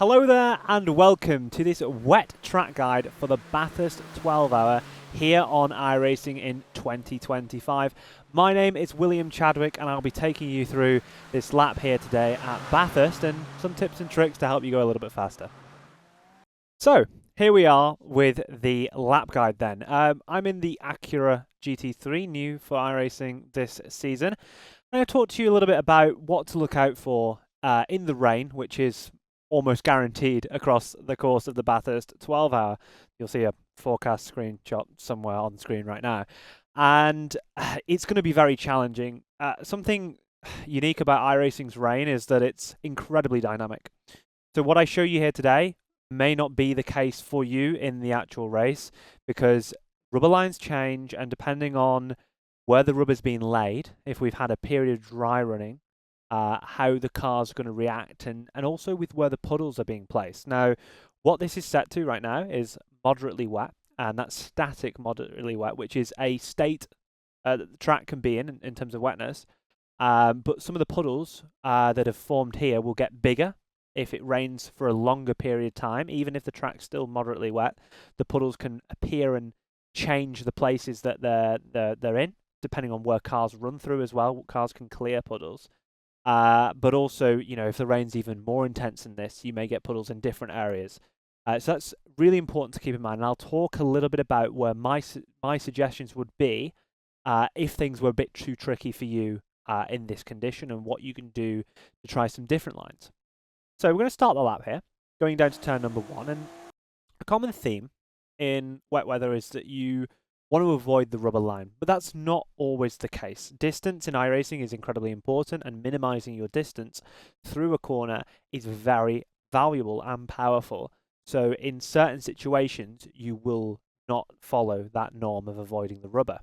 Hello there and welcome to this wet track guide for the Bathurst 12 hour here on iRacing in 2025. My name is William Chadwick and I'll be taking you through this lap here today at Bathurst and some tips and tricks to help you go a little bit faster. So here we are with the lap guide then. I'm in the Acura GT3, new for iRacing this season. I'm going to talk to you a little bit about what to look out for in the rain, which is almost guaranteed across the course of the Bathurst 12 hour. You'll see a forecast screenshot somewhere on the screen right now. And it's going to be very challenging. Something unique about iRacing's rain is that it's incredibly dynamic. So what I show you here today may not be the case for you in the actual race because rubber lines change, and depending on where the rubber's been laid, if we've had a period of dry running, how the car's going to react, and also with where the puddles are being placed. Now, what this is set to right now is moderately wet, and that's static moderately wet, which is a state that the track can be in terms of wetness. But some of the puddles that have formed here will get bigger if it rains for a longer period of time. Even if the track's still moderately wet, the puddles can appear and change the places that they're in, depending on where cars run through as well. Cars can clear puddles. But also, you know, if the rain's even more intense than this, you may get puddles in different areas. So that's really important to keep in mind. And I'll talk a little bit about where my suggestions would be if things were a bit too tricky for you in this condition, and what you can do to try some different lines. So we're going to start the lap here, going down to turn number 1. And a common theme in wet weather is that you want to avoid the rubber line, but that's not always the case. Distance in iRacing is incredibly important, and minimizing your distance through a corner is very valuable and powerful. So in certain situations, you will not follow that norm of avoiding the rubber.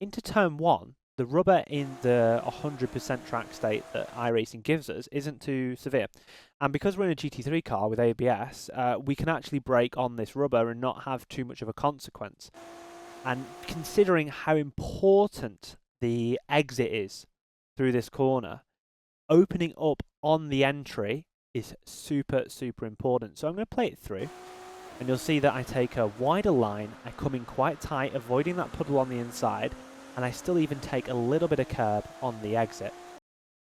Into turn 1, the rubber in the 100% track state that iRacing gives us isn't too severe. And because we're in a GT3 car with ABS, we can actually brake on this rubber and not have too much of a consequence. And considering how important the exit is through this corner, opening up on the entry is super, super important. So I'm going to play it through, and you'll see that I take a wider line, I come in quite tight, avoiding that puddle on the inside, and I still even take a little bit of curb on the exit.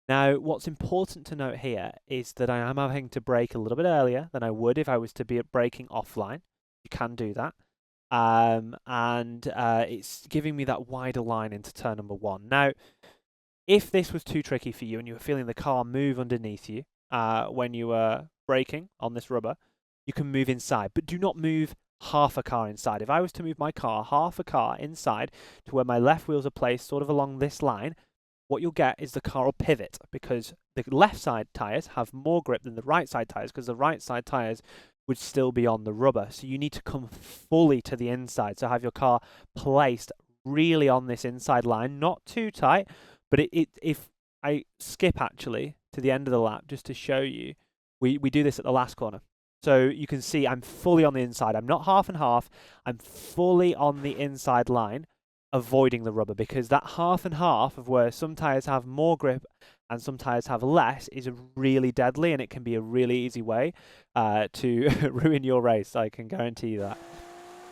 Now, what's important to note here is that I am having to brake a little bit earlier than I would if I was to be braking offline. You can do that. It's giving me that wider line into turn number 1. Now, if this was too tricky for you and you were feeling the car move underneath you when you were braking on this rubber, you can move inside, but do not move half a car inside. If I was to move my car half a car inside to where my left wheels are placed sort of along this line, what you'll get is the car will pivot, because the left side tyres have more grip than the right side tyres, because the right side tyres would still be on the rubber. So you need to come fully to the inside. So have your car placed really on this inside line, not too tight, but if I skip actually to the end of the lap just to show you, we do this at the last corner. So you can see I'm fully on the inside. I'm not half and half. I'm fully on the inside line, avoiding the rubber, because that half and half of where some tyres have more grip and some tyres have less is really deadly, and it can be a really easy way to ruin your race. I can guarantee you that.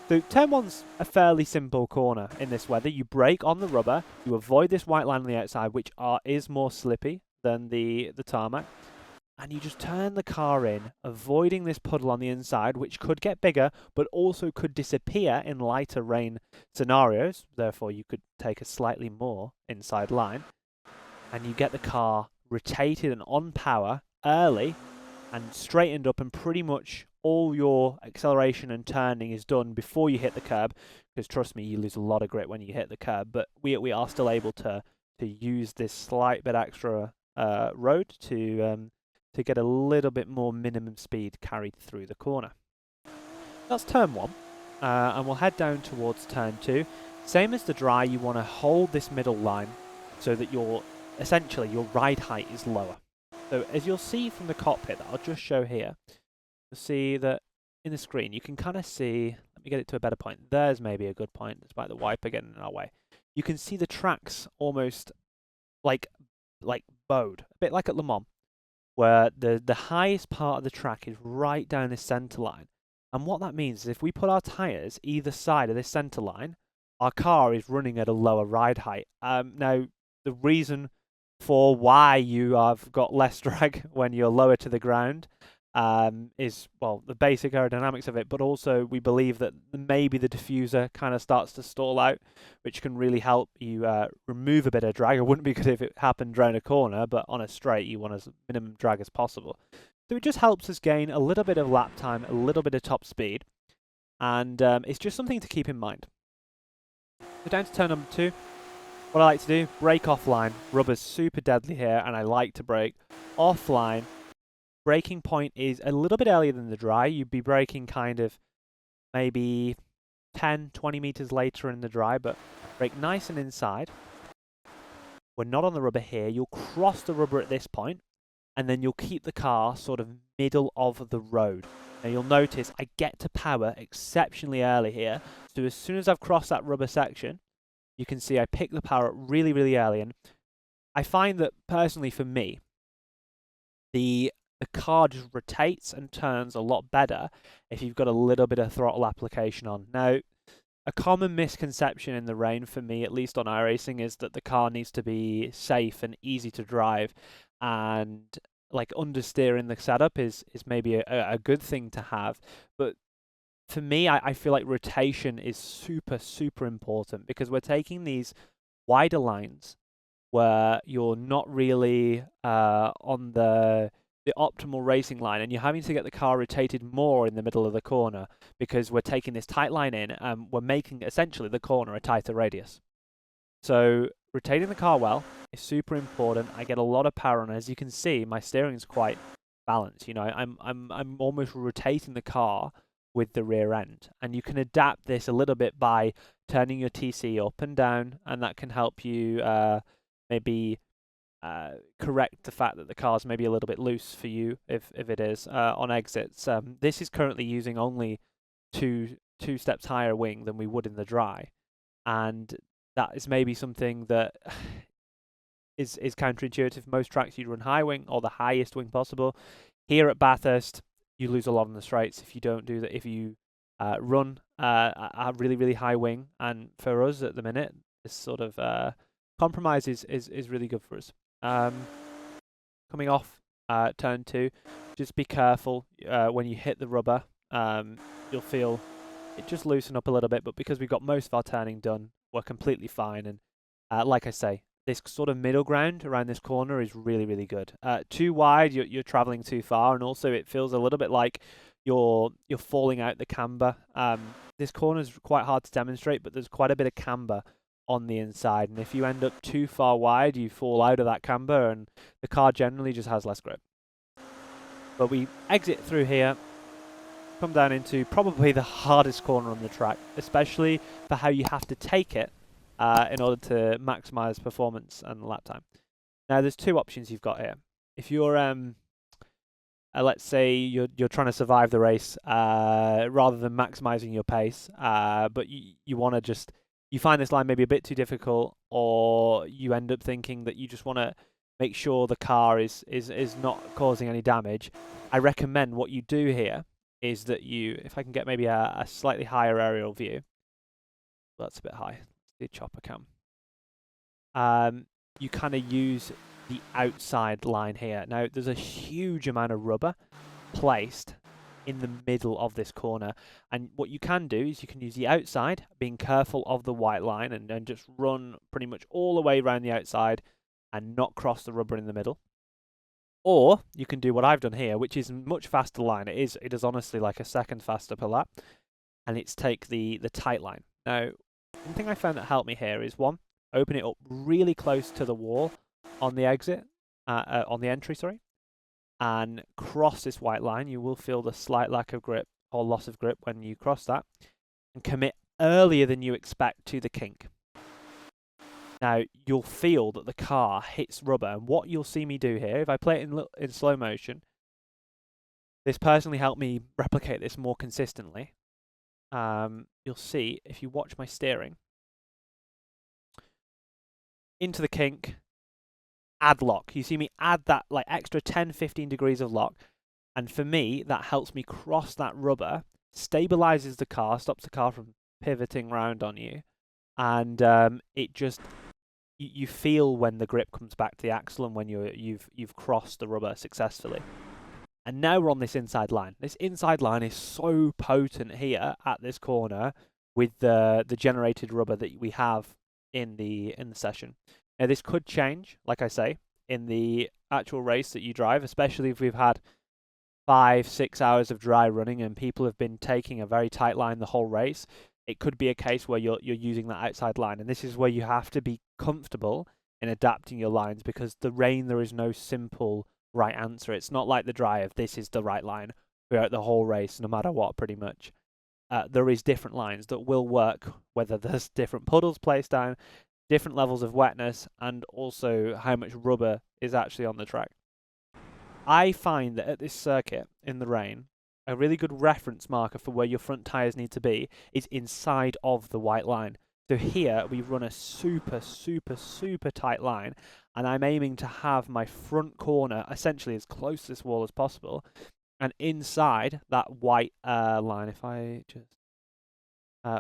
So turn 1's a fairly simple corner in this weather. You brake on the rubber, you avoid this white line on the outside, which is more slippy than the tarmac, and you just turn the car in, avoiding this puddle on the inside, which could get bigger, but also could disappear in lighter rain scenarios. Therefore, you could take a slightly more inside line, and you get the car rotated and on power early and straightened up, and pretty much all your acceleration and turning is done before you hit the curb, because trust me, you lose a lot of grip when you hit the curb, but we are still able to use this slight bit extra road to get a little bit more minimum speed carried through the corner. That's turn 1, and we'll head down towards turn 2. Same as the dry, you want to hold this middle line so that essentially your ride height is lower. So as you'll see from the cockpit that I'll just show here, you'll see that in the screen you can kind of see, let me get it to a better point, there's maybe a good point, despite the wiper getting in our way. You can see the tracks almost like bowed, a bit like at Le Mans, where the highest part of the track is right down this centre line. And what that means is if we put our tyres either side of this centre line, our car is running at a lower ride height. Now, the reason for why you have got less drag when you're lower to the ground is, well, the basic aerodynamics of it, but also we believe that maybe the diffuser kind of starts to stall out, which can really help you remove a bit of drag. It wouldn't be good if it happened around a corner, but on a straight, you want as minimum drag as possible. So it just helps us gain a little bit of lap time, a little bit of top speed, and it's just something to keep in mind. So down to turn number 2. What I like to do, brake offline. Rubber's super deadly here, and I like to brake offline. Braking point is a little bit earlier than the dry. You'd be braking kind of maybe 10, 20 meters later in the dry, but brake nice and inside. We're not on the rubber here. You'll cross the rubber at this point, and then you'll keep the car sort of middle of the road. Now you'll notice I get to power exceptionally early here. So as soon as I've crossed that rubber section, you can see I pick the power up really, really early. And I find that personally for me, the car just rotates and turns a lot better if you've got a little bit of throttle application on. Now, a common misconception in the rain for me, at least on iRacing, is that the car needs to be safe and easy to drive, and like understeering the setup is maybe a good thing to have. But for me, I feel like rotation is super, super important because we're taking these wider lines where you're not really on the optimal racing line, and you're having to get the car rotated more in the middle of the corner because we're taking this tight line in and we're making essentially the corner a tighter radius. So rotating the car well is super important. I get a lot of power, and as you can see, my steering is quite balanced. You know, I'm almost rotating the car with the rear end, and you can adapt this a little bit by turning your TC up and down, and that can help you maybe correct the fact that the car's maybe a little bit loose for you if it is on exits. This is currently using only two steps higher wing than we would in the dry, and that is maybe something that is counterintuitive. Most tracks you'd run high wing or the highest wing possible. Here at Bathurst, you lose a lot on the straights if you don't do that. If you run a really, really high wing, and for us at the minute, this sort of compromise is really good for us. Coming off turn 2, just be careful when you hit the rubber. You'll feel it just loosen up a little bit, but because we've got most of our turning done, we're completely fine. And like I say, this sort of middle ground around this corner is really, really good. Too wide, you're traveling too far, and also it feels a little bit like you're falling out the camber. This corner is quite hard to demonstrate, but there's quite a bit of camber on the inside, and if you end up too far wide, you fall out of that camber, and the car generally just has less grip. But we exit through here, come down into probably the hardest corner on the track, especially for how you have to take it in order to maximize performance and lap time. Now, there's two options you've got here. If you're let's say you're trying to survive the race rather than maximizing your pace, but you want to just, you find this line maybe a bit too difficult, or you end up thinking that you just want to make sure the car is not causing any damage, I recommend what you do here is that you, if I can get maybe a slightly higher aerial view, well, that's a bit high, the chopper cam, you kind of use the outside line here. Now, there's a huge amount of rubber placed in the middle of this corner, and what you can do is you can use the outside, being careful of the white line, and then just run pretty much all the way around the outside and not cross the rubber in the middle. Or you can do what I've done here, which is a much faster line. It is honestly like a second faster per lap, and it's take the tight line. Now, one thing I found that helped me here is, one, open it up really close to the wall on the exit, on the entry, sorry, and cross this white line. You will feel the slight lack of grip or loss of grip when you cross that, and commit earlier than you expect to the kink. Now, you'll feel that the car hits rubber, and what you'll see me do here, if I play it in slow motion, this personally helped me replicate this more consistently. You'll see, if you watch my steering, into the kink, add lock. You see me add that like extra 10, 15 degrees of lock. And for me, that helps me cross that rubber, stabilizes the car, stops the car from pivoting round on you. And it just, you feel when the grip comes back to the axle and when you've crossed the rubber successfully. And now we're on this inside line. This inside line is so potent here at this corner with the generated rubber that we have in the session. Now this could change, like I say, in the actual race that you drive, especially if we've had 5-6 hours of dry running and people have been taking a very tight line the whole race. It could be a case where you're using that outside line, and this is where you have to be comfortable in adapting your lines, because the rain, there is no simple right answer. It's not like the dry of this is the right line throughout the whole race, no matter what, pretty much. There is different lines that will work, whether there's different puddles placed down, different levels of wetness, and also how much rubber is actually on the track. I find that at this circuit, in the rain, a really good reference marker for where your front tyres need to be is inside of the white line. So here we run a super, super, super tight line, and I'm aiming to have my front corner essentially as close to this wall as possible. And inside that white line, if I just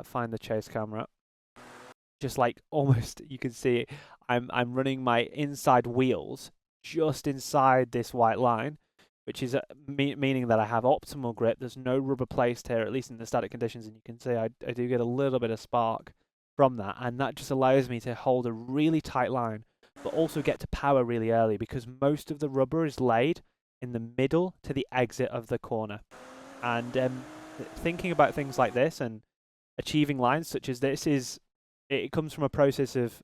find the chase camera, just like almost you can see, I'm running my inside wheels just inside this white line, which is meaning that I have optimal grip. There's no rubber placed here, at least in the static conditions, and you can see I do get a little bit of spark from that, and that just allows me to hold a really tight line, but also get to power really early, because most of the rubber is laid in the middle to the exit of the corner. And thinking about things like this and achieving lines such as this it comes from a process of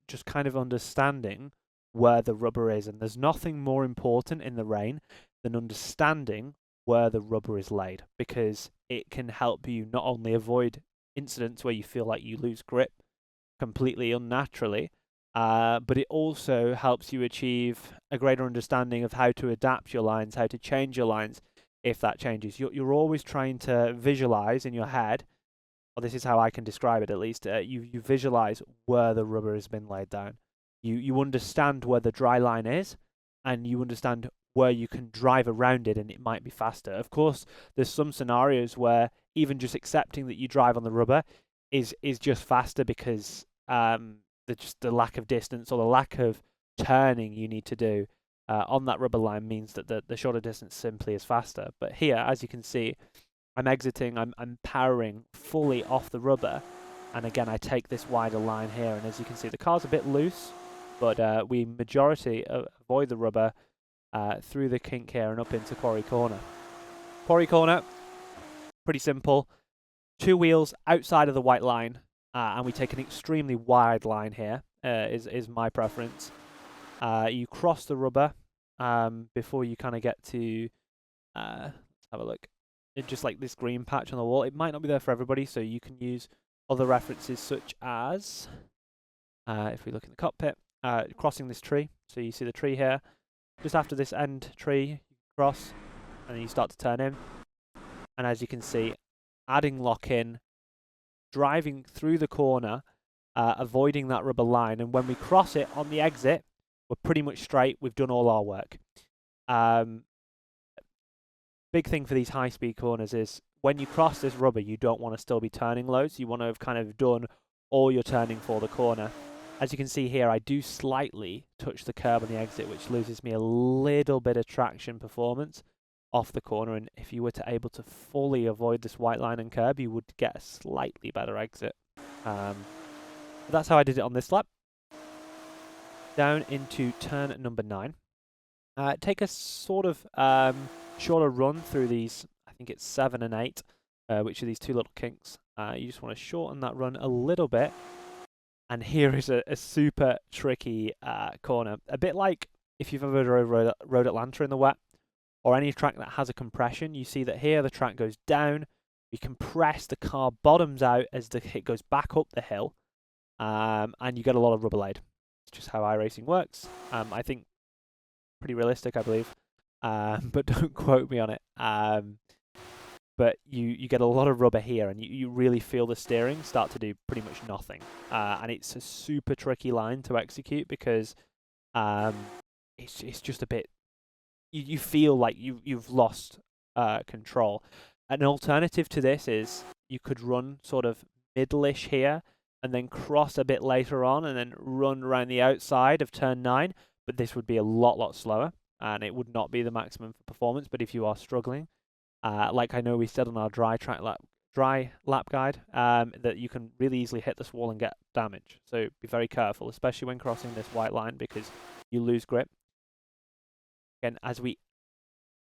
just kind of understanding where the rubber is, and there's nothing more important in the rain than understanding where the rubber is laid, because it can help you not only avoid incidents where you feel like you lose grip completely unnaturally, but it also helps you achieve a greater understanding of how to adapt your lines, how to change your lines if that changes. You're always trying to visualize in your head, or this is how I can describe it at least, you visualize where the rubber has been laid down. You understand where the dry line is, and you understand where you can drive around it and it might be faster. Of course, there's some scenarios where even just accepting that you drive on the rubber is just faster, because the lack of distance or the lack of turning you need to do on that rubber line means that the shorter distance simply is faster. But here, as you can see, I'm exiting, I'm powering fully off the rubber, and again I take this wider line here, and as you can see the car's a bit loose, but we majority avoid the rubber through the kink here and up into Quarry Corner. Quarry Corner, pretty simple. 2 wheels outside of the white line, and we take an extremely wide line here, is my preference. You cross the rubber before you kind of get to, let's have a look, just like this green patch on the wall. It might not be there for everybody, so you can use other references such as, if we look in the cockpit, crossing this tree. So you see the tree here. Just after this end tree, you cross, and then you start to turn in. And as you can see, adding lock in, driving through the corner, avoiding that rubber line. And when we cross it on the exit, we're pretty much straight. We've done all our work. Big thing for these high-speed corners is when you cross this rubber, you don't want to still be turning loads. You want to have kind of done all your turning for the corner. As you can see here, I do slightly touch the curb on the exit, which loses me a little bit of traction performance off the corner. And if you were to able to fully avoid this white line and curb, you would get a slightly better exit. But that's how I did it on this lap. Down into turn number 9. Take a sort of shorter run through these, I think it's 7 and 8, which are these 2 little kinks. You just want to shorten that run a little bit. And here is a super tricky corner. A bit like if you've ever rode Atlanta in the wet, or any track that has a compression. You see that here the track goes down, we compress, the car bottoms out as it goes back up the hill, and you get a lot of rubber laid. It's just how iRacing works. I think pretty realistic, I believe, but don't quote me on it. But you get a lot of rubber here, and you really feel the steering start to do pretty much nothing. And it's a super tricky line to execute because it's just a bit. You feel like you've lost control. An alternative to this is you could run sort of middle-ish here and then cross a bit later on and then run around the outside of turn 9, but this would be a lot slower and it would not be the maximum for performance. But if you are struggling, like I know we said on our dry lap guide, that you can really easily hit this wall and get damage. So be very careful, especially when crossing this white line, because you lose grip. Again, as we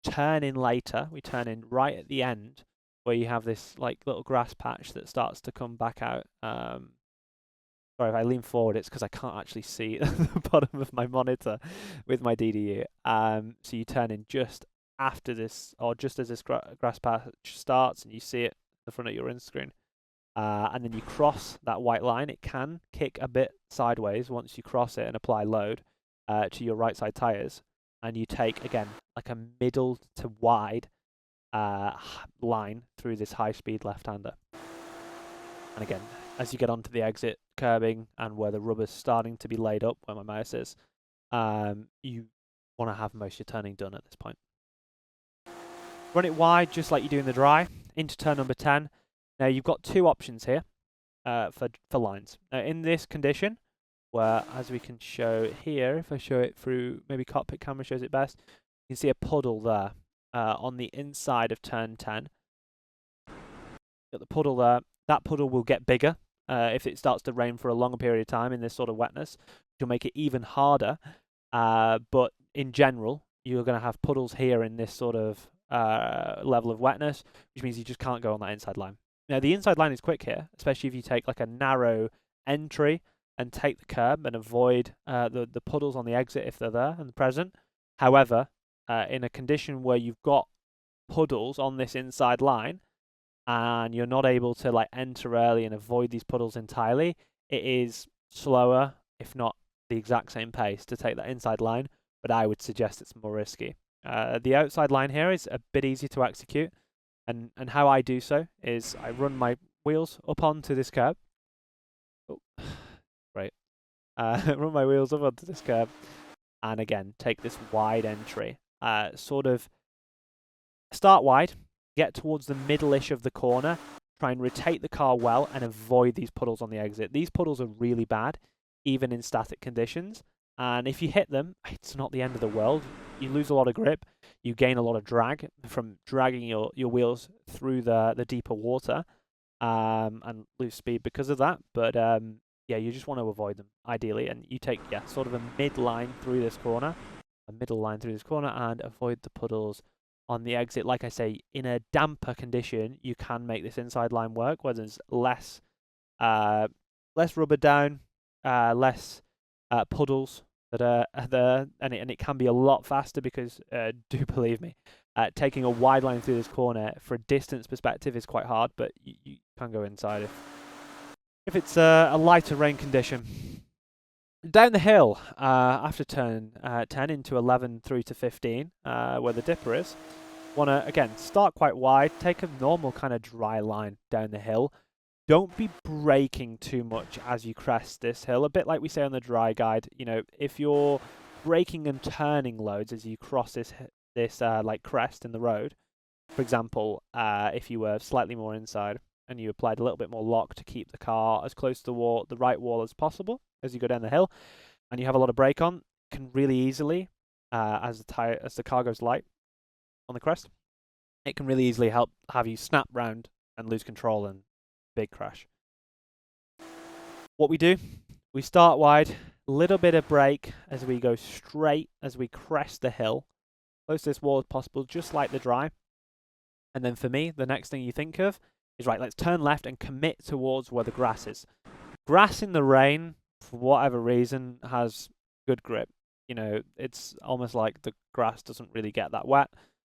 turn in later, we turn in right at the end where you have this like little grass patch that starts to come back out. Sorry, if I lean forward, it's because I can't actually see the bottom of my monitor with my DDU. So you turn in just after this, or just as this grass patch starts, and you see it in the front of your screen. And then you cross that white line. It can kick a bit sideways once you cross it and apply load to your right side tyres. And you take, again, like a middle to wide line through this high-speed left-hander. And again, as you get onto the exit curbing and where the rubber's starting to be laid up, where my mouse is, you want to have most of your turning done at this point. Run it wide, just like you do in the dry, into turn number 10. Now, you've got two options here for lines. Now, in this condition, where, as we can show here, if I show it through, maybe cockpit camera shows it best, you can see a puddle there on the inside of turn 10. Got the puddle there. That puddle will get bigger if it starts to rain for a longer period of time in this sort of wetness, which will make it even harder. But in general, you're going to have puddles here in this sort of level of wetness, which means you just can't go on that inside line. Now, the inside line is quick here, especially if you take like a narrow entry and take the curb and avoid the puddles on the exit if they're there and present. However, in a condition where you've got puddles on this inside line and you're not able to like enter early and avoid these puddles entirely, it is slower, if not the exact same pace, to take that inside line, but I would suggest it's more risky. The outside line here is a bit easier to execute, and how I do so is I run my wheels up onto this curb. Oh. Right. Run my wheels up onto this curb, and again, take this wide entry. Sort of start wide, get towards the middle-ish of the corner, try and rotate the car well, and avoid these puddles on the exit. These puddles are really bad, even in static conditions, and if you hit them, it's not the end of the world. You lose a lot of grip, you gain a lot of drag from dragging your wheels through the deeper water, and lose speed because of that, but yeah, you just want to avoid them, ideally, and you take, sort of a mid-line through this corner, and avoid the puddles on the exit. Like I say, in a damper condition, you can make this inside line work, where there's less rubber down, less puddles that are there, and it can be a lot faster because, do believe me, taking a wide line through this corner for a distance perspective is quite hard, but you can go inside if it's a lighter rain condition. Down the hill, after turn 10 into 11 through to 15, where the dipper is, want to, again, start quite wide, take a normal kind of dry line down the hill. Don't be braking too much as you crest this hill. A bit like we say on the dry guide, you know, if you're braking and turning loads as you cross this like crest in the road, for example, if you were slightly more inside, and you applied a little bit more lock to keep the car as close to the right wall as possible as you go down the hill, and you have a lot of brake on, can really easily, as the car goes light on the crest, it can really easily have you snap round and lose control and big crash. What we do, we start wide, little bit of brake as we go straight, as we crest the hill, close to this wall as possible, just like the dry. And then for me, the next thing you think of is, right, let's turn left and commit towards where the grass is. Grass in the rain, for whatever reason, has good grip. You know, it's almost like the grass doesn't really get that wet,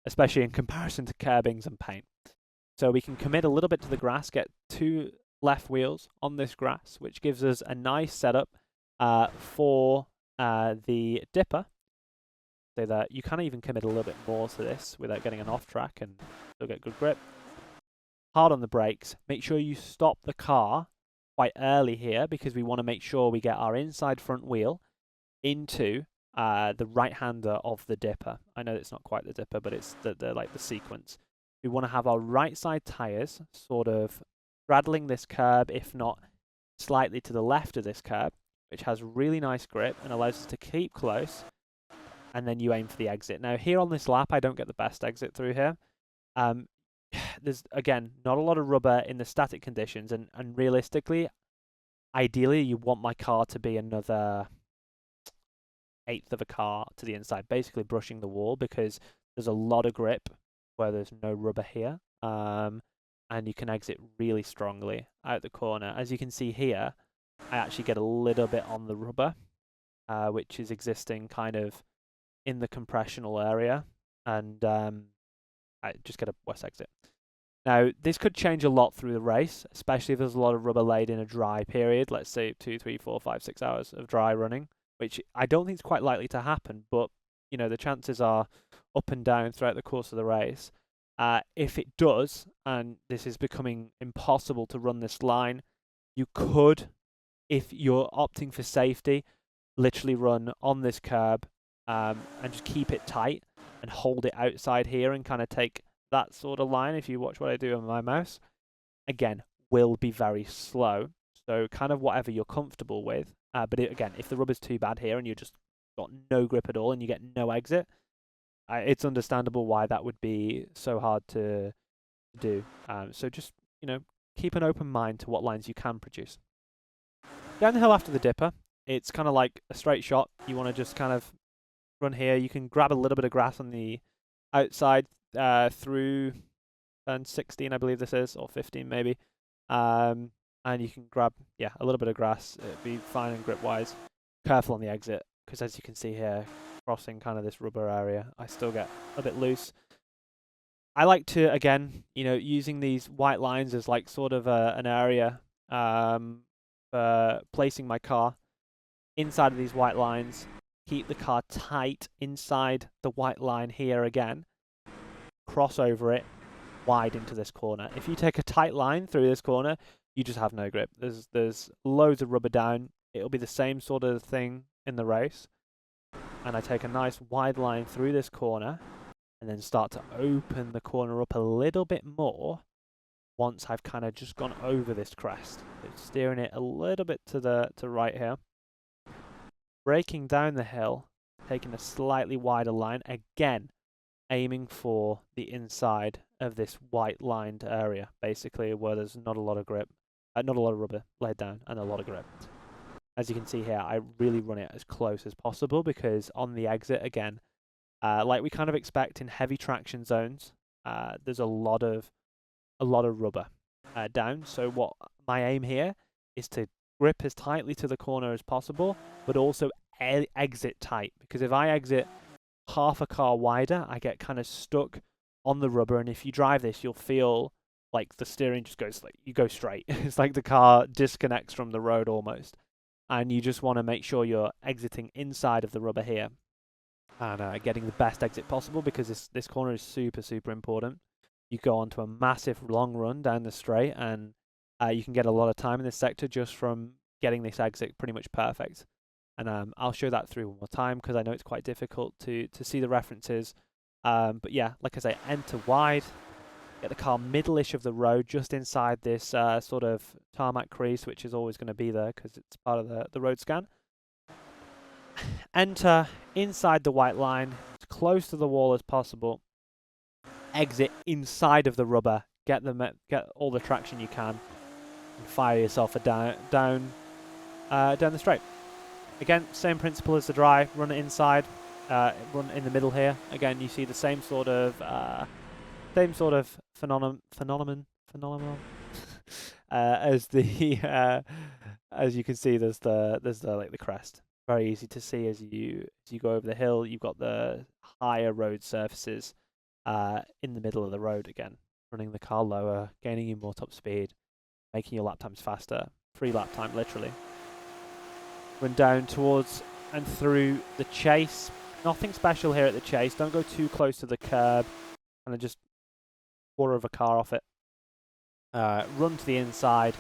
especially in comparison to curbings and paint. So we can commit a little bit to the grass, get two left wheels on this grass, which gives us a nice setup for the dipper, so that you can even commit a little bit more to this without getting an off track and still get good grip. Hard on the brakes. Make sure you stop the car quite early here, because we want to make sure we get our inside front wheel into the right-hander of the dipper. I know it's not quite the dipper, but it's the like the sequence. We want to have our right side tyres sort of straddling this curb, if not slightly to the left of this curb, which has really nice grip and allows us to keep close, and then you aim for the exit. Now here on this lap, I don't get the best exit through here. There's, again, not a lot of rubber in the static conditions, and realistically, ideally, you want my car to be another eighth of a car to the inside, basically brushing the wall, because there's a lot of grip where there's no rubber here, and you can exit really strongly out the corner. As you can see here, I actually get a little bit on the rubber, which is existing kind of in the compressional area, and I just get a worse exit. Now, this could change a lot through the race, especially if there's a lot of rubber laid in a dry period, let's say 2, 3, 4, 5, 6 hours of dry running, which I don't think is quite likely to happen, but you know, the chances are up and down throughout the course of the race. If it does, and this is becoming impossible to run this line, you could, if you're opting for safety, literally run on this curb and just keep it tight and hold it outside here and kind of take that sort of line. If you watch what I do on my mouse, again, will be very slow. So kind of whatever you're comfortable with. But again, if the rubber's too bad here and you just got no grip at all and you get no exit, it's understandable why that would be so hard to do. So just, you know, keep an open mind to what lines you can produce. Down the hill after the dipper, it's kind of like a straight shot. You want to just kind of run here. You can grab a little bit of grass on the outside through turn 16, I believe this is, or 15 maybe. And you can grab, yeah, a little bit of grass. It'd be fine and grip-wise. Careful on the exit, because as you can see here, crossing kind of this rubber area, I still get a bit loose. I like to, again, you know, using these white lines as like sort of an area for placing my car inside of these white lines. Keep the car tight inside the white line here again. Cross over it wide into this corner. If you take a tight line through this corner, you just have no grip. There's loads of rubber down. It'll be the same sort of thing in the race. And I take a nice wide line through this corner and then start to open the corner up a little bit more once I've kind of just gone over this crest. So steering it a little bit to right here. Braking down the hill, taking a slightly wider line, again, aiming for the inside of this white lined area, basically, where there's not a lot of grip, not a lot of rubber laid down, and a lot of grip. As you can see here, I really run it as close as possible, because on the exit, again, like we kind of expect in heavy traction zones, there's a lot of rubber down. So what my aim here is to grip as tightly to the corner as possible, but also exit tight, because if I exit half a car wider, I get kind of stuck on the rubber, and if you drive this, you'll feel like the steering just goes, like, you go straight. It's like the car disconnects from the road almost, and you just want to make sure you're exiting inside of the rubber here and getting the best exit possible, because this corner is super, super important. You go onto a massive long run down the straight, and you can get a lot of time in this sector just from getting this exit pretty much perfect. And I'll show that through one more time, because I know it's quite difficult to see the references. But yeah, like I say, enter wide, get the car middle-ish of the road, just inside this sort of tarmac crease, which is always going to be there because it's part of the road scan. Enter inside the white line, as close to the wall as possible. Exit inside of the rubber, get all the traction you can, and fire yourself down the straight. Again, same principle as the dry. Run it inside, run in the middle here. Again, you see the same sort of phenomenon as the as you can see. There's the crest. Very easy to see as you go over the hill. You've got the higher road surfaces in the middle of the road. Again, running the car lower, gaining you more top speed, making your lap times faster. 3 lap time, literally. Run down towards and through the chase. Nothing special here at the chase. Don't go too close to the curb. Kind of just quarter of a car off it. Run to the inside.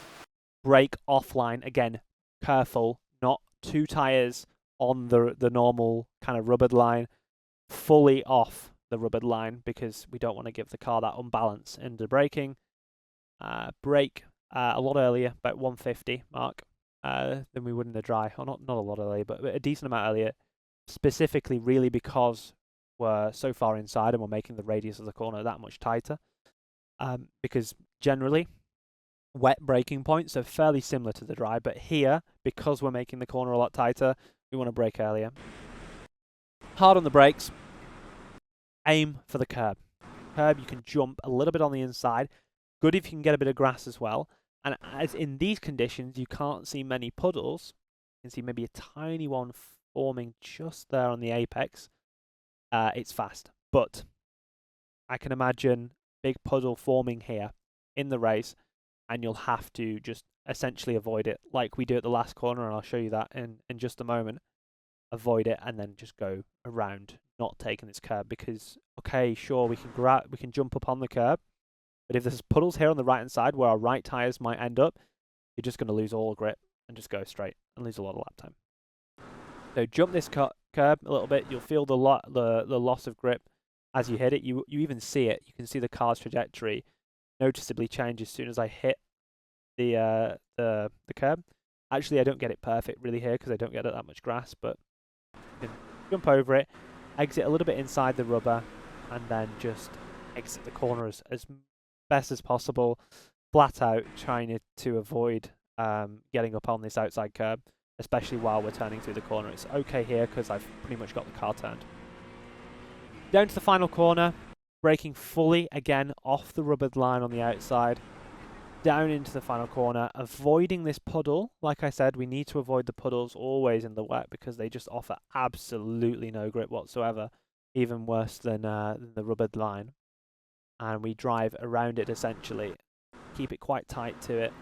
Brake offline. Again, careful. Not 2 tyres on the normal kind of rubbered line, fully off the rubbered line, because we don't want to give the car that unbalance into braking. Brake a lot earlier, about 150 mark, than we would in the dry, or not a lot earlier, but a decent amount earlier, specifically really because we're so far inside and we're making the radius of the corner that much tighter. Because generally, wet braking points are fairly similar to the dry, but here, because we're making the corner a lot tighter, we want to brake earlier. Hard on the brakes. Aim for the curb. Curb, you can jump a little bit on the inside. Good if you can get a bit of grass as well. And as in these conditions, you can't see many puddles. You can see maybe a tiny one forming just there on the apex. It's fast, but I can imagine big puddle forming here in the race, and you'll have to just essentially avoid it like we do at the last corner, and I'll show you that in just a moment. Avoid it and then just go around, not taking this curb, because okay, sure, we can jump up on the curb, but if there's puddles here on the right hand side where our right tires might end up, you're just going to lose all grip and just go straight and lose a lot of lap time. So jump this curb a little bit. You'll feel the loss of grip as you hit it. You even see it. You can see the car's trajectory noticeably change as soon as I hit the curb. Actually, I don't get it perfect really here because I don't get that much grass, but you can jump over it, exit a little bit inside the rubber, and then just exit the corner as best as possible, flat out, trying to avoid getting up on this outside curb, especially while we're turning through the corner. It's okay here because I've pretty much got the car turned. Down to the final corner, braking fully again off the rubbered line on the outside, down into the final corner, avoiding this puddle. Like I said, we need to avoid the puddles always in the wet because they just offer absolutely no grip whatsoever, even worse than the rubbered line. And we drive around it essentially, keep it quite tight to it,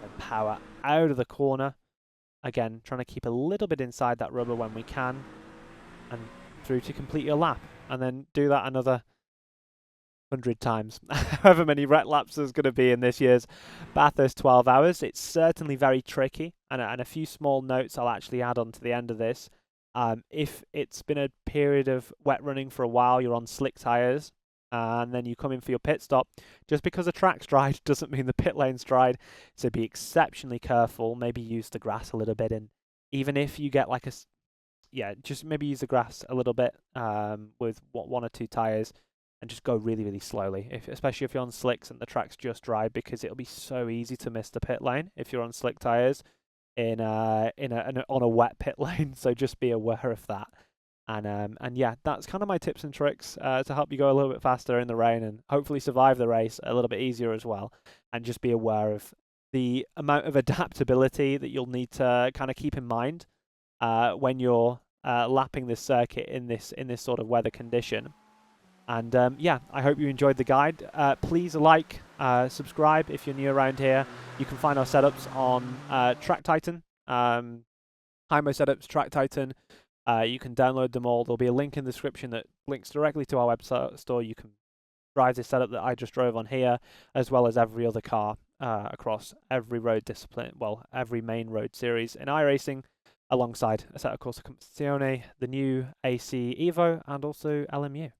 and power out of the corner. Again, trying to keep a little bit inside that rubber when we can, and through to complete your lap. And then do that another 100 times, however many ret laps there's going to be in this year's Bathurst 12 hours. It's certainly very tricky, and a few small notes I'll actually add on to the end of this. If it's been a period of wet running for a while, you're on slick tyres, and then you come in for your pit stop, just because the track's dried doesn't mean the pit lane's dried, so be exceptionally careful. Maybe use the grass a little bit, and even if you get like just maybe use the grass a little bit with one or two tyres, and just go really, really slowly, especially if you're on slicks and the track's just dry, because it'll be so easy to miss the pit lane if you're on slick tyres on a wet pit lane. So just be aware of that. And yeah, that's kind of my tips and tricks to help you go a little bit faster in the rain and hopefully survive the race a little bit easier as well. And just be aware of the amount of adaptability that you'll need to kind of keep in mind when you're lapping this circuit in this sort of weather condition. And yeah, I hope you enjoyed the guide. Please like, subscribe if you're new around here. You can find our setups on Track Titan, Hymo setups, Track Titan. You can download them all. There'll be a link in the description that links directly to our website store. You can drive this setup that I just drove on here, as well as every other car across every road discipline, well, every main road series in iRacing, alongside Assetto Corsa Competizone, the new AC Evo, and also LMU.